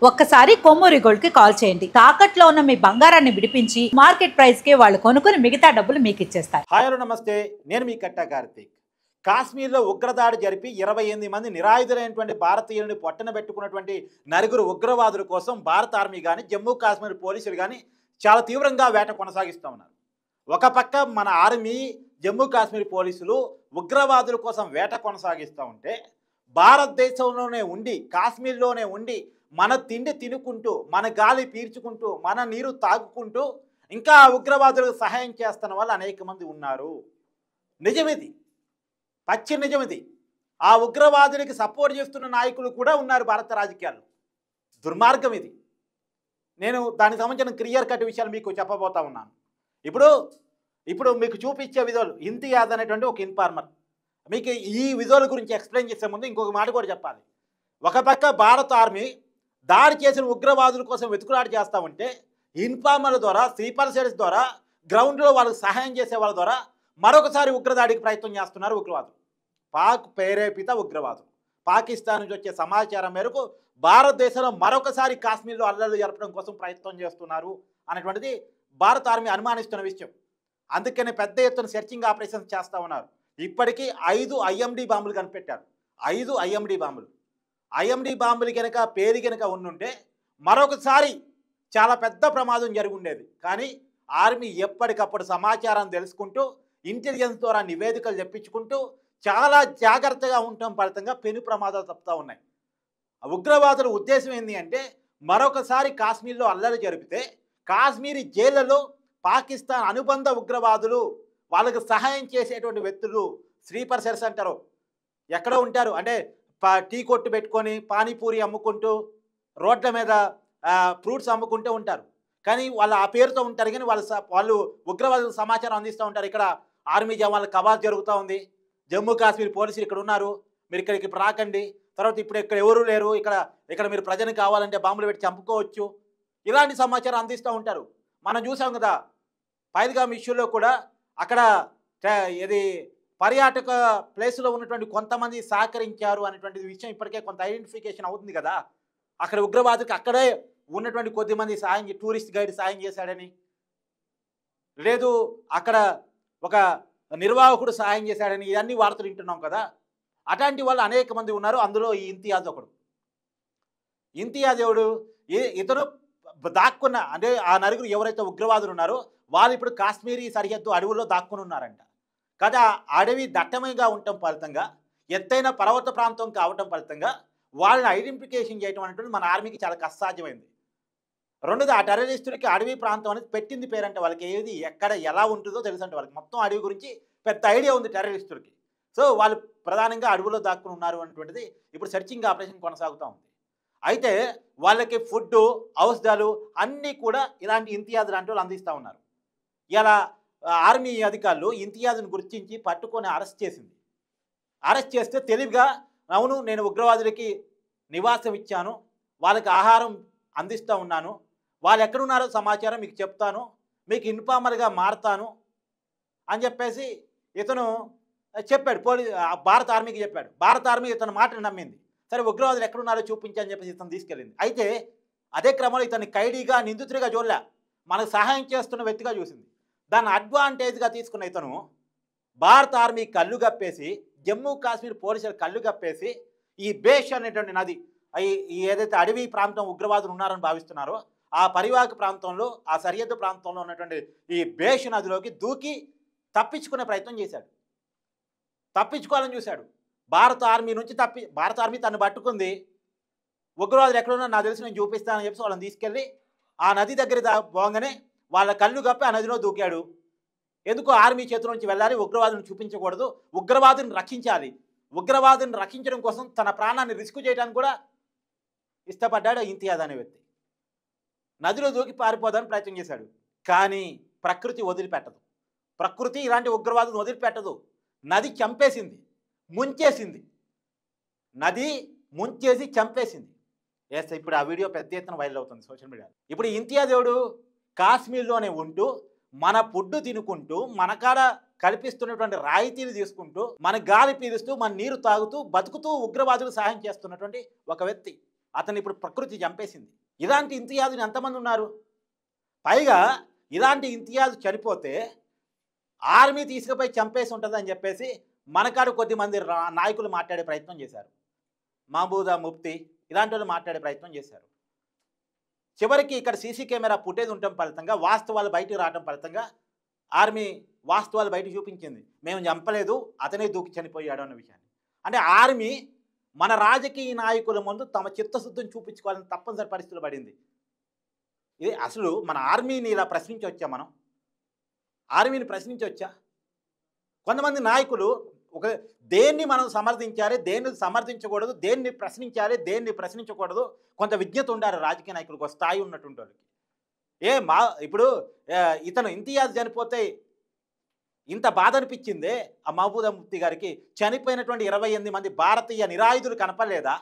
ఒక్కసారి కొమ్మూరి గోల్డ్ కి కాల్ చేయండి. తాకట్లో ఉన్న మీ బంగారాన్ని విడిపించి మార్కెట్ ప్రైస్ కి వాళ్ళు కొనుక్కుని మిగతా డబ్బులు మీకు ఇచ్చేస్తారు. హాయ్ నమస్తే, నేను మీ కట్టా కార్తీక్. కాశ్మీర్లో ఉగ్రదాడి జరిపి 28 మంది నిరాయుధులైనటువంటి భారతీయులను పొట్టన పెట్టుకున్నటువంటి నలుగురు ఉగ్రవాదుల కోసం భారత ఆర్మీ కానీ జమ్మూ కాశ్మీర్ పోలీసులు కానీ చాలా తీవ్రంగా వేట కొనసాగిస్తూ ఉన్నారు. ఒక పక్క మన ఆర్మీ జమ్మూ కాశ్మీర్ పోలీసులు ఉగ్రవాదుల కోసం వేట కొనసాగిస్తూ ఉంటే, భారతదేశంలోనే ఉండి కాశ్మీర్లోనే ఉండి మన తిండి తినుకుంటూ మన గాలి పీల్చుకుంటూ మన నీరు తాగుకుంటూ ఇంకా ఉగ్రవాదులకు సహాయం చేస్తున్న వాళ్ళు అనేక మంది ఉన్నారు. నిజమిది, పచ్చి నిజమిది. ఆ ఉగ్రవాదులకి సపోర్ట్ చేస్తున్న నాయకులు కూడా ఉన్నారు భారత రాజకీయాల్లో. దుర్మార్గం ఇది. నేను దానికి సంబంధించిన క్లియర్ కట్ విషయాలు మీకు చెప్పబోతా ఉన్నాను. ఇప్పుడు మీకు చూపించే విజువల్ ఇంతియాజ్ అనేటువంటి ఒక ఇన్ఫార్మర్. మీకు ఈ విజువల్ గురించి ఎక్స్ప్లెయిన్ చేసే ముందు ఇంకొక మాట కూడా చెప్పాలి. ఒక పక్క భారత ఆర్మీ దాడి చేసిన ఉగ్రవాదుల కోసం వెతుకులాట చేస్తూ ఉంటే, ఇన్ఫార్మర్ల ద్వారా స్లీపర్ సెల్స్ ద్వారా గ్రౌండ్లో వాళ్ళకి సహాయం చేసే వాళ్ళ ద్వారా మరొకసారి ఉగ్రదాడికి ప్రయత్నం చేస్తున్నారు ఉగ్రవాదులు. పాక్ ప్రేరేపిత ఉగ్రవాదులు. పాకిస్తాన్ నుంచి వచ్చే సమాచారం మేరకు భారతదేశంలో మరొకసారి కాశ్మీర్లో అల్లర్లు జరపడం కోసం ప్రయత్నం చేస్తున్నారు అనేటువంటిది భారత ఆర్మీ అనుమానిస్తున్న విషయం. అందుకనే పెద్ద ఎత్తున సెర్చింగ్ ఆపరేషన్స్ చేస్తూ ఉన్నారు. ఇప్పటికీ 5 IMD బాంబులు కనిపెట్టారు. 5 IMD బాంబులు. IMD బాంబులు కనుక పేరు కనుక ఉండుంటే మరొకసారి చాలా పెద్ద ప్రమాదం జరుగుండేది. కానీ ఆర్మీ ఎప్పటికప్పుడు సమాచారం తెలుసుకుంటూ ఇంటెలిజెన్స్ ద్వారా నివేదికలు తెప్పించుకుంటూ చాలా జాగ్రత్తగా ఉండటం ఫలితంగా పెను ప్రమాదాలు తప్పుతూ ఉన్నాయి. ఉగ్రవాదుల ఉద్దేశం ఏంటి అంటే, మరొకసారి కాశ్మీర్లో అల్లరి జరిపితే కాశ్మీరీ జైళ్లలో పాకిస్తాన్ అనుబంధ ఉగ్రవాదులు వాళ్ళకి సహాయం చేసేటువంటి వ్యక్తులు స్లీపర్ సెల్స్ అంటారు. ఎక్కడ ఉంటారు అంటే టీ కొట్టు పెట్టుకొని పానీపూరి అమ్ముకుంటూ రోడ్ల మీద ఫ్రూట్స్ అమ్ముకుంటూ ఉంటారు. కానీ వాళ్ళు ఆ పేరుతో ఉంటారు, కానీ వాళ్ళు ఉగ్రవాదులకు సమాచారం అందిస్తూ ఉంటారు. ఇక్కడ ఆర్మీ జవాన్ల కవాత్ జరుగుతూ ఉంది, జమ్మూ కాశ్మీర్ పోలీసులు ఇక్కడ ఉన్నారు, మీరు ఇక్కడికి రాకండి, తర్వాత ఇప్పుడు ఇక్కడ ఎవరు లేరు, ఇక్కడ మీరు ప్రజలు కావాలంటే బాంబులు పెట్టి చంపుకోవచ్చు, ఇలాంటి సమాచారం అందిస్తూ ఉంటారు. మనం చూసాం కదా పహల్గామ్ ఇష్యూలో కూడా అక్కడ ఇది పర్యాటక ప్లేస్లో ఉన్నటువంటి కొంతమంది సహకరించారు అనేటువంటి విషయం ఇప్పటికే కొంత ఐడెంటిఫికేషన్ అవుతుంది కదా. అక్కడ ఉగ్రవాదులకు అక్కడే ఉన్నటువంటి కొద్దిమంది టూరిస్ట్ గైడ్ సాయం చేశాడని, లేదు అక్కడ ఒక నిర్వాహకుడు సహాయం చేశాడని, ఇవన్నీ వార్తలు వింటున్నాం కదా. అట్లాంటి వాళ్ళు అనేక మంది ఉన్నారు. అందులో ఈ ఇంతియాజ్ ఒకడు. ఇంతియాజ్ ఎవడు? ఇతను దాక్కున్న అంటే ఆ నలుగురు ఎవరైతే ఉగ్రవాదులు ఉన్నారో వాళ్ళు ఇప్పుడు కాశ్మీరీ సరిహద్దు అడవుల్లో దాక్కుని ఉన్నారంట కదా. అడవి దట్టమైగా ఉండటం ఫలితంగా, ఎత్తైన పర్వత ప్రాంతం కావటం ఫలితంగా వాళ్ళని ఐడెంటిఫికేషన్ చేయడం అనేటువంటి మన ఆర్మీకి చాలా కష్టసాధ్యమైంది. రెండోది, ఆ టెర్రరిస్టులకి అడవి ప్రాంతం అనేది పెట్టింది పేరంటే వాళ్ళకి ఏది ఎక్కడ ఎలా ఉంటుందో తెలుసు అంటే వాళ్ళకి మొత్తం అడవి గురించి పెద్ద ఐడియా ఉంది టెర్రరిస్టులకి. సో వాళ్ళు ప్రధానంగా అడవుల్లో దాక్కుని ఉన్నారు అనేటువంటిది ఇప్పుడు సెర్చింగ్ ఆపరేషన్ కొనసాగుతూ ఉంది. అయితే వాళ్ళకి ఫుడ్, ఔషధాలు అన్నీ కూడా ఇలాంటి ఇంతియాజ్ లాంటి వాళ్ళు అందిస్తూ ఉన్నారు. ఇలా ఆర్మీ అధికారులు ఇంతియాజ్ను గుర్తించి పట్టుకొని అరెస్ట్ చేసింది. అరెస్ట్ చేస్తే తెలివిగా, అవును నేను ఉగ్రవాదులకి నివాసం ఇచ్చాను, వాళ్ళకి ఆహారం అందిస్తూ ఉన్నాను, వాళ్ళు ఎక్కడున్నారో సమాచారం మీకు చెప్తాను, మీకు ఇన్ఫార్మర్గా మారుతాను అని చెప్పేసి ఇతను చెప్పాడు. భారత ఆర్మీకి చెప్పాడు. భారత ఆర్మీ ఇతని మాటను నమ్మింది. సరే ఉగ్రవాదులు ఎక్కడున్నారో చూపించని చెప్పేసి ఇతను తీసుకెళ్ళింది. అయితే అదే క్రమంలో ఇతన్ని ఖైడీగా, నిందితుడిగా చూడలే, మనకు సహాయం చేస్తున్న వ్యక్తిగా చూసింది. దాన్ని అడ్వాంటేజ్గా తీసుకున్న ఇతను భారత ఆర్మీ కళ్ళు కప్పేసి, జమ్మూ కాశ్మీర్ పోలీసులు కళ్ళు కప్పేసి, ఈ బేష్ అనేటువంటి నది, ఈ ఏదైతే అడవి ప్రాంతం ఉగ్రవాదులు ఉన్నారని భావిస్తున్నారో ఆ పరివాహక ప్రాంతంలో, ఆ సరిహద్దు ప్రాంతంలో ఉన్నటువంటి ఈ బేష్ నదిలోకి దూకి తప్పించుకునే ప్రయత్నం చేశాడు. తప్పించుకోవాలని చూశాడు. భారత ఆర్మీ నుంచి భారత ఆర్మీ తను పట్టుకుంది. ఉగ్రవాదులు ఎక్కడున్నా నాకు తెలిసి నేను చూపిస్తానని చెప్పి వాళ్ళని తీసుకెళ్ళి ఆ నది దగ్గర పోగానే వాళ్ళ కళ్ళు కప్పి ఆ నదిలో దూకాడు. ఎందుకు? ఆర్మీ చేతుల నుంచి వెళ్ళాలి, ఉగ్రవాదులను చూపించకూడదు, ఉగ్రవాదుని రక్షించాలి. ఉగ్రవాదుని రక్షించడం కోసం తన ప్రాణాన్ని రిస్క్ చేయడానికి కూడా ఇష్టపడ్డాడు ఇంతియాజ్ అనే వ్యక్తి. నదిలో దూకి పారిపోదానికి ప్రయత్నం చేశాడు. కానీ ప్రకృతి వదిలిపెట్టదు. ప్రకృతి ఇలాంటి ఉగ్రవాదులను వదిలిపెట్టదు. నది చంపేసింది, ముంచేసింది. నది ముంచేసి చంపేసింది. ఇప్పుడు ఆ వీడియో పెద్ద ఎత్తున వైరల్ అవుతుంది సోషల్ మీడియాలో. ఇప్పుడు ఇంతియాజ్ ఎవడు? కాశ్మీర్లోనే ఉంటూ మన ఫుడ్ తినుకుంటూ, మన కాడ కల్పిస్తున్నటువంటి రాయితీలు తీసుకుంటూ, మన గాలి పీలుస్తూ, మన నీరు తాగుతూ, బతుకుతూ ఉగ్రవాదులు సహాయం చేస్తున్నటువంటి ఒక వ్యక్తి. అతను ఇప్పుడు ప్రకృతి చంపేసింది. ఇలాంటి ఇంతియాజులు ఎంతమంది ఉన్నారు? పైగా ఇలాంటి ఇంతియాజు చనిపోతే ఆర్మీ తీసుకుపోయి చంపేసి ఉంటుందని చెప్పేసి మనకాడు కొద్దిమంది నాయకులు మాట్లాడే ప్రయత్నం చేశారు. మహబూదా ముఫ్తీ ఇలాంటి వాళ్ళు మాట్లాడే ప్రయత్నం చేశారు. చివరికి ఇక్కడ సీసీ కెమెరా ఫుటేజ్ ఉండటం ఫలితంగా వాస్తవాలు బయటకు రావడం ఫలితంగా ఆర్మీ వాస్తవాలు బయట చూపించింది. మేము చంపలేదు, అతనే దూకి చనిపోయాడు అన్న విషయాన్ని. అంటే ఆర్మీ మన రాజకీయ నాయకుల ముందు తమ చిత్తశుద్ధిని చూపించుకోవాలని తప్పనిసరి పరిస్థితులు పడింది. ఇది అసలు మన ఆర్మీని ఇలా ప్రశ్నించవచ్చా? మనం ఆర్మీని ప్రశ్నించవచ్చా? కొంతమంది నాయకులు దేన్ని మనం సమర్థించాలి, దేన్ని సమర్థించకూడదు, దేన్ని ప్రశ్నించాలి, దేన్ని ప్రశ్నించకూడదు కొంత విజ్ఞత ఉండాలి రాజకీయ నాయకులకు, స్థాయి ఉన్నటువంటి వాళ్ళకి. ఇప్పుడు ఇతను ఇంతియాజ్ చనిపోతే ఇంత బాధ అనిపించిందే ఆ మహబూదా ముఫ్తీ గారికి. చనిపోయినటువంటి 28 మంది భారతీయ నిరాయుధులు కనపడలేదా?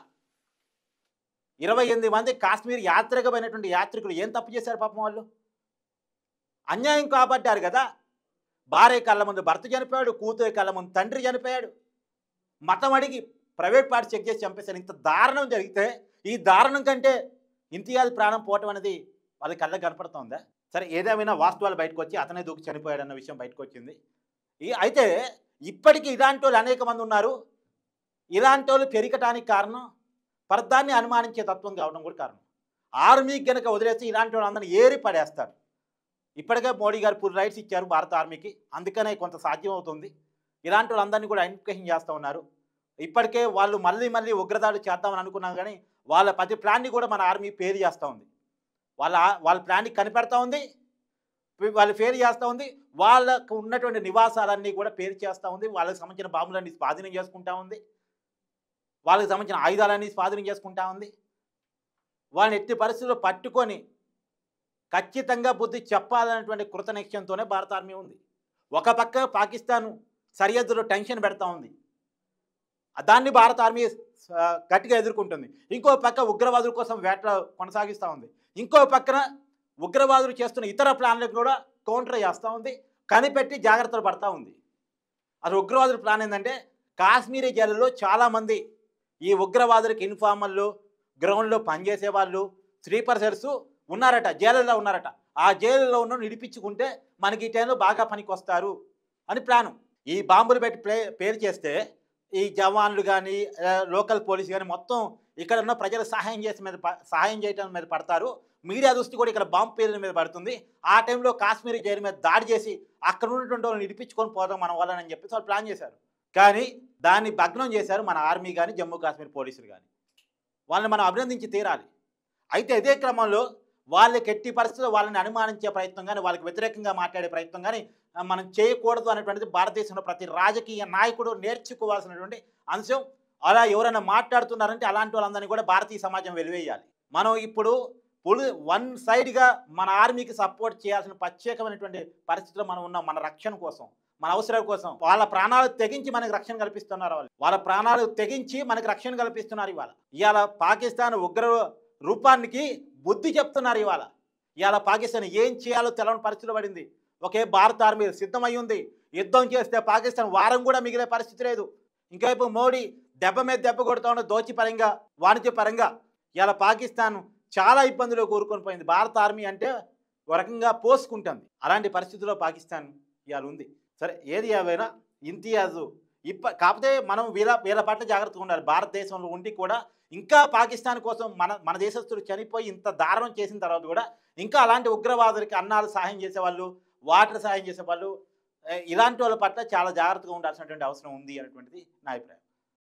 28 మంది కాశ్మీర్ యాత్రికమైనటువంటి యాత్రికులు ఏం తప్పు చేశారు పాపం? వాళ్ళు అన్యాయం కాబట్టారు కదా. భార్య కళ్ళ ముందు భర్త చనిపోయాడు, కూతురి కళ్ళ ముందు తండ్రి చనిపోయాడు. మతం అడిగి ప్రైవేట్ పార్టీ చెక్ చేసి చంపేశారు. ఇంత దారుణం జరిగితే ఈ దారుణం కంటే ఇంతియాజ్ ప్రాణం పోవటం అనేది వాళ్ళ కళ్ళకి కనపడుతుందా? సరే, ఏదేమైనా వాస్తవాలు బయటకు వచ్చి అతనే దూకి చనిపోయాడు అన్న విషయం బయటకు వచ్చింది. అయితే ఇప్పటికీ ఇలాంటి వాళ్ళు అనేక మంది ఉన్నారు. ఇలాంటి వాళ్ళు పెరగటానికి కారణం పరదాన్ని అనుమానించే తత్వం కావడం కూడా కారణం. ఆర్మీకి కనుక వదిలేస్తే ఇలాంటి వాళ్ళు అందరినీ ఏరి పడేస్తారు. ఇప్పటికే మోడీ గారు ఫుల్ రైట్స్ ఇచ్చారు భారత ఆర్మీకి, అందుకనే కొంత సాధ్యం అవుతుంది. ఇలాంటి వాళ్ళందరినీ కూడా ఐడెంటిఫికేషన్ చేస్తూ ఉన్నారు. ఇప్పటికే వాళ్ళు మళ్ళీ ఉగ్రదాడులు చేద్దామని అనుకున్నాం, కానీ వాళ్ళ ప్రతి ప్లాన్ని కూడా మన ఆర్మీ ఫెయిల్ చేస్తూ ఉంది. వాళ్ళ ప్లాన్ని కనిపెడతా ఉంది, వాళ్ళు ఫెయిల్ చేస్తూ ఉంది. వాళ్ళకు ఉన్నటువంటి నివాసాలన్నీ కూడా పేరు చేస్తూ ఉంది. వాళ్ళకి సంబంధించిన బాంబులన్నీ స్వాధీనం చేసుకుంటా ఉంది. వాళ్ళకి సంబంధించిన ఆయుధాలన్నీ స్వాధీనం చేసుకుంటా ఉంది. వాళ్ళని ఎట్టి పరిస్థితుల్లో పట్టుకొని ఖచ్చితంగా బుద్ధి చెప్పాలనేటువంటి కృతనిశ్చయంతోనే భారత ఆర్మీ ఉంది. ఒక పక్క పాకిస్తాన్ సరిహద్దులో టెన్షన్ పెడతా ఉంది, దాన్ని భారత ఆర్మీ గట్టిగా ఎదుర్కొంటుంది. ఇంకో పక్క ఉగ్రవాదుల కోసం వేట కొనసాగిస్తూ ఉంది. ఇంకో పక్కన ఉగ్రవాదులు చేస్తున్న ఇతర ప్లాన్లకు కూడా కౌంటర్ చేస్తూ ఉంది, కనిపెట్టి జాగ్రత్తలు పడతా ఉంది. అది ఉగ్రవాదుల ప్లాన్ ఏంటంటే కాశ్మీరీ జైలులో చాలామంది ఈ ఉగ్రవాదులకు ఇన్ఫార్మర్లు, గ్రౌండ్లో పనిచేసే వాళ్ళు, స్లీపర్ సెల్స్ ఉన్నారట, జైలులో ఉన్నారట. ఆ జైలులో ఉన్న నిడిపించుకుంటే మనకి ఈ టైంలో బాగా పనికి వస్తారు అని ప్లాను. ఈ బాంబులు పెట్టి పేరు చేస్తే ఈ జవాన్లు కానీ లోకల్ పోలీసు కానీ మొత్తం ఇక్కడ ఉన్న ప్రజలు సహాయం చేయడం మీద పడతారు. మీడియా దృష్టి కూడా ఇక్కడ బాంబు పేర్ల మీద పడుతుంది. ఆ టైంలో కాశ్మీరీ జైలు మీద దాడి చేసి అక్కడ ఉన్నటువంటి వాళ్ళని ఇడిపించుకొని పోదాం మన వాళ్ళని చెప్పేసి వాళ్ళు ప్లాన్ చేశారు. కానీ దాన్ని భగ్నం చేశారు మన ఆర్మీ కానీ జమ్మూ కాశ్మీర్ పోలీసులు కానీ. వాళ్ళని మనం అభినందించి తీరాలి. అయితే ఇదే క్రమంలో వాళ్ళకి ఎట్టి పరిస్థితుల్లో వాళ్ళని అనుమానించే ప్రయత్నం కానీ వాళ్ళకి వ్యతిరేకంగా మాట్లాడే ప్రయత్నం కానీ మనం చేయకూడదు అనేటువంటిది భారతదేశంలో ప్రతి రాజకీయ నాయకుడు నేర్చుకోవాల్సినటువంటి అంశం. అలా ఎవరైనా మాట్లాడుతున్నారంటే అలాంటి వాళ్ళందరినీ కూడా భారతీయ సమాజం వెలివేయాలి. మనం ఇప్పుడు వన్ సైడ్గా మన ఆర్మీకి సపోర్ట్ చేయాల్సిన ప్రత్యేకమైనటువంటి పరిస్థితిలో మనం ఉన్నాం. మన రక్షణ కోసం, మన అవసరాల కోసం వాళ్ళ ప్రాణాలు తెగించి మనకు రక్షణ కల్పిస్తున్నారు. వాళ్ళ ప్రాణాలు తెగించి మనకు రక్షణ కల్పిస్తున్నారు. ఇవాళ పాకిస్తాన్ ఉగ్ర రూపానికి బుద్ధి చెప్తున్నారు. ఇవాళ పాకిస్తాన్ ఏం చేయాలో తెలవని పరిస్థితిలో పడింది. ఒకే భారత ఆర్మీ సిద్ధమై ఉంది. యుద్ధం చేస్తే పాకిస్తాన్ వారం కూడా మిగిలే పరిస్థితి లేదు. ఇంకైపు మోడీ దెబ్బ మీద దెబ్బ కొడుతూ ఉన్న దోచి పరంగా, వాణిజ్య పరంగా ఇవాళ పాకిస్తాన్ చాలా ఇబ్బందులు కూరుకొని పోయింది. భారత ఆర్మీ అంటే ఒక రకంగా పోసుకుంటుంది. అలాంటి పరిస్థితుల్లో పాకిస్తాన్ ఇవాళ ఉంది. సరే, ఏది ఏమైనా ఇంతియాజు కాకపోతే మనం వీళ్ళ పట్ల జాగ్రత్తగా ఉండాలి. భారతదేశంలో ఉండి కూడా ఇంకా పాకిస్తాన్ కోసం మన దేశస్తులు చనిపోయి ఇంత దారుణం చేసిన తర్వాత కూడా ఇంకా అలాంటి ఉగ్రవాదులకి అన్నాలు సహాయం చేసేవాళ్ళు, వాటర్ సహాయం చేసేవాళ్ళు, ఇలాంటి వాళ్ళ పట్ల చాలా జాగ్రత్తగా ఉండాల్సినటువంటి అవసరం ఉంది అనేటువంటిది నా అభిప్రాయం.